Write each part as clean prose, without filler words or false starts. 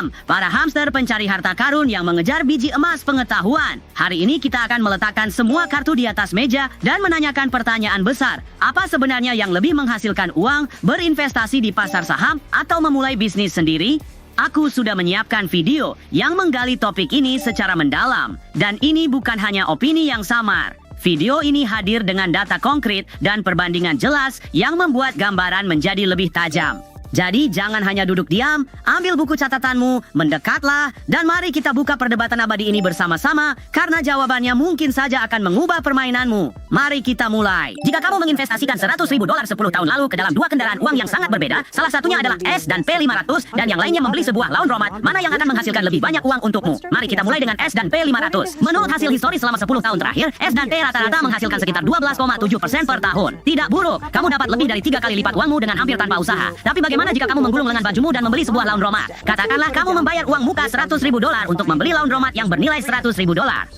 Salam para hamster pencari harta karun yang mengejar biji emas pengetahuan. Hari ini kita akan meletakkan semua kartu di atas meja dan menanyakan pertanyaan besar. Apa sebenarnya yang lebih menghasilkan uang, berinvestasi di pasar saham atau memulai bisnis sendiri? Aku sudah menyiapkan video yang menggali topik ini secara mendalam. Dan ini bukan hanya opini yang samar. Video ini hadir dengan data konkret dan perbandingan jelas yang membuat gambaran menjadi lebih tajam. Jadi jangan hanya duduk diam, ambil buku catatanmu, mendekatlah, dan mari kita buka perdebatan abadi ini bersama-sama, karena jawabannya mungkin saja akan mengubah permainanmu. Mari kita mulai. Jika kamu menginvestasikan $100.000 10 tahun lalu ke dalam dua kendaraan uang yang sangat berbeda, salah satunya adalah S dan P500, dan yang lainnya membeli sebuah laundromat, mana yang akan menghasilkan lebih banyak uang untukmu? Mari kita mulai dengan S dan P500. Menurut hasil historis selama 10 tahun terakhir, S dan P rata-rata menghasilkan sekitar 12,7% per tahun. Tidak buruk, kamu dapat lebih dari 3 kali lipat uangmu dengan hampir tanpa usaha. Tapi bagaimana jika kamu menggulung lengan bajumu dan membeli sebuah laundromat? Katakanlah kamu membayar uang muka $100.000 untuk membeli laundromat yang bernilai $100.000.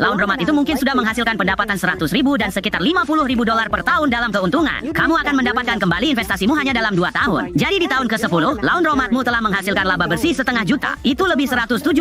Laundromat itu mungkin sudah menghasilkan pendapatan $100.000 dan sekitar $50.000 per tahun dalam keuntungan. Kamu akan mendapatkan kembali investasimu hanya dalam 2 tahun. Jadi di tahun ke-10, laundromatmu telah menghasilkan laba bersih setengah juta. Itu lebih $170.000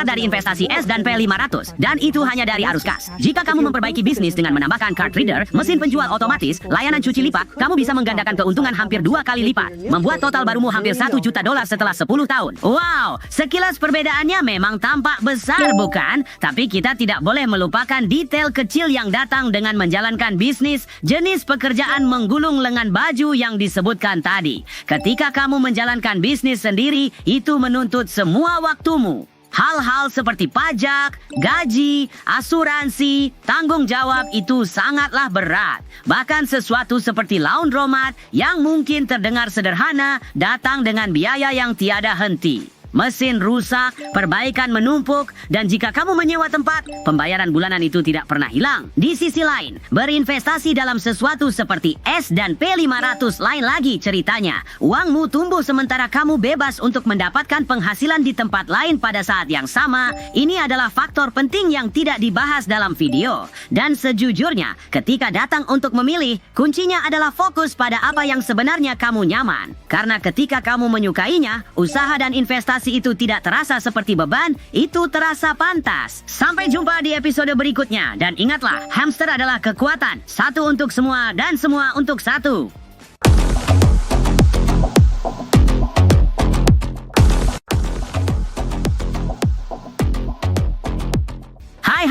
dari investasi S dan P500. Dan itu hanya dari arus kas. Jika kamu memperbaiki bisnis dengan menambahkan card reader, mesin penjual otomatis, layanan cuci lipat, kamu bisa menggandakan keuntungan hampir 2 kali lipat. Membuat total barumu hampir $1 juta setelah 10 tahun. Wow, sekilas perbedaannya memang tampak besar, bukan? Tapi kita tidak boleh melupakan detail kecil yang datang dengan menjalankan bisnis, jenis pekerjaan menggulung lengan baju yang disebutkan tadi. Ketika kamu menjalankan bisnis sendiri, itu menuntut semua waktumu. Hal-hal seperti pajak, gaji, asuransi, tanggung jawab itu sangatlah berat. Bahkan sesuatu seperti laundromat yang mungkin terdengar sederhana datang dengan biaya yang tiada henti. Mesin rusak, perbaikan menumpuk, dan jika kamu menyewa tempat, pembayaran bulanan itu tidak pernah hilang. Di sisi lain, berinvestasi dalam sesuatu seperti S dan P500 lain lagi ceritanya. Uangmu tumbuh sementara kamu bebas untuk mendapatkan penghasilan di tempat lain pada saat yang sama. Ini adalah faktor penting yang tidak dibahas dalam video. Dan sejujurnya, ketika datang untuk memilih, kuncinya adalah fokus pada apa yang sebenarnya kamu nyaman. Karena ketika kamu menyukainya, usaha dan investasi itu tidak terasa seperti beban, itu terasa pantas. Sampai jumpa di episode berikutnya. Dan ingatlah, hamster adalah kekuatan. Satu untuk semua dan semua untuk satu.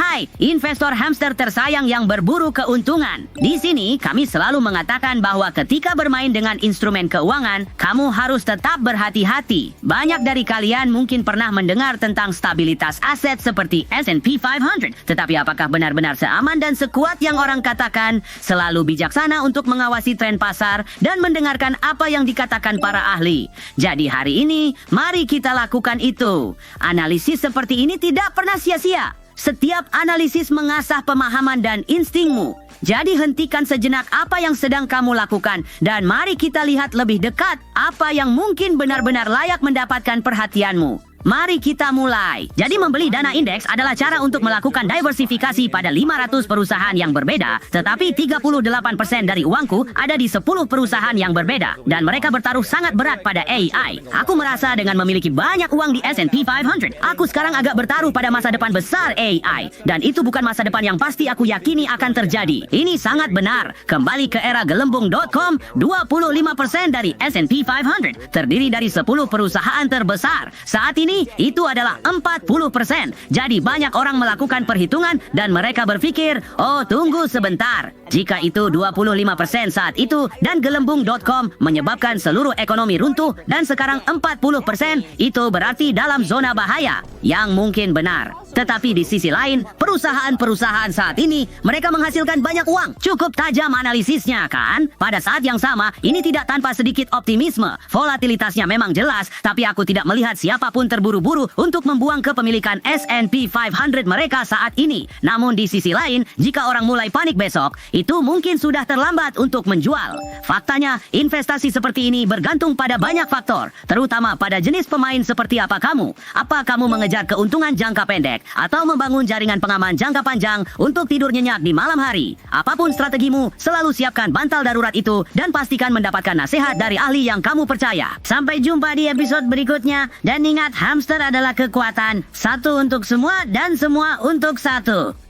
Hai, investor hamster tersayang yang berburu keuntungan. Di sini kami selalu mengatakan bahwa ketika bermain dengan instrumen keuangan, kamu harus tetap berhati-hati. Banyak dari kalian mungkin pernah mendengar tentang stabilitas aset seperti S&P 500. Tetapi apakah benar-benar seaman dan sekuat yang orang katakan? Selalu bijaksana untuk mengawasi tren pasar dan mendengarkan apa yang dikatakan para ahli. Jadi hari ini, mari kita lakukan itu. Analisis seperti ini tidak pernah sia-sia. Setiap analisis mengasah pemahaman dan instingmu. Jadi hentikan sejenak apa yang sedang kamu lakukan dan mari kita lihat lebih dekat apa yang mungkin benar-benar layak mendapatkan perhatianmu. Mari kita mulai. Jadi membeli dana indeks adalah cara untuk melakukan diversifikasi pada 500 perusahaan yang berbeda, tetapi 38% dari uangku ada di 10 perusahaan yang berbeda, dan mereka bertaruh sangat berat pada AI. Aku merasa dengan memiliki banyak uang di S&P 500, aku sekarang agak bertaruh pada masa depan besar AI, dan itu bukan masa depan yang pasti aku yakini akan terjadi. Ini sangat benar. Kembali ke era gelembung.com, 25% dari S&P 500 terdiri dari 10 perusahaan terbesar. Saat ini itu adalah 40%. Jadi banyak orang melakukan perhitungan dan mereka berpikir, oh tunggu sebentar. Jika itu 25% saat itu dan gelembung.com menyebabkan seluruh ekonomi runtuh dan sekarang 40%, itu berarti dalam zona bahaya. Yang mungkin benar. Tetapi di sisi lain, perusahaan-perusahaan saat ini, mereka menghasilkan banyak uang. Cukup tajam analisisnya, kan? Pada saat yang sama, ini tidak tanpa sedikit optimisme. Volatilitasnya memang jelas, tapi aku tidak melihat siapapun terburu-buru untuk membuang kepemilikan S&P 500 mereka saat ini. Namun di sisi lain, jika orang mulai panik besok, itu mungkin sudah terlambat untuk menjual. Faktanya, investasi seperti ini bergantung pada banyak faktor, terutama pada jenis pemain seperti apa kamu. Apa kamu mengejar keuntungan jangka pendek atau membangun jaringan pengaman jangka panjang untuk tidur nyenyak di malam hari? Apapun strategimu, selalu siapkan bantal darurat itu dan pastikan mendapatkan nasihat dari ahli yang kamu percaya. Sampai jumpa di episode berikutnya dan ingat, Hamster adalah kekuatan, satu untuk semua dan semua untuk satu.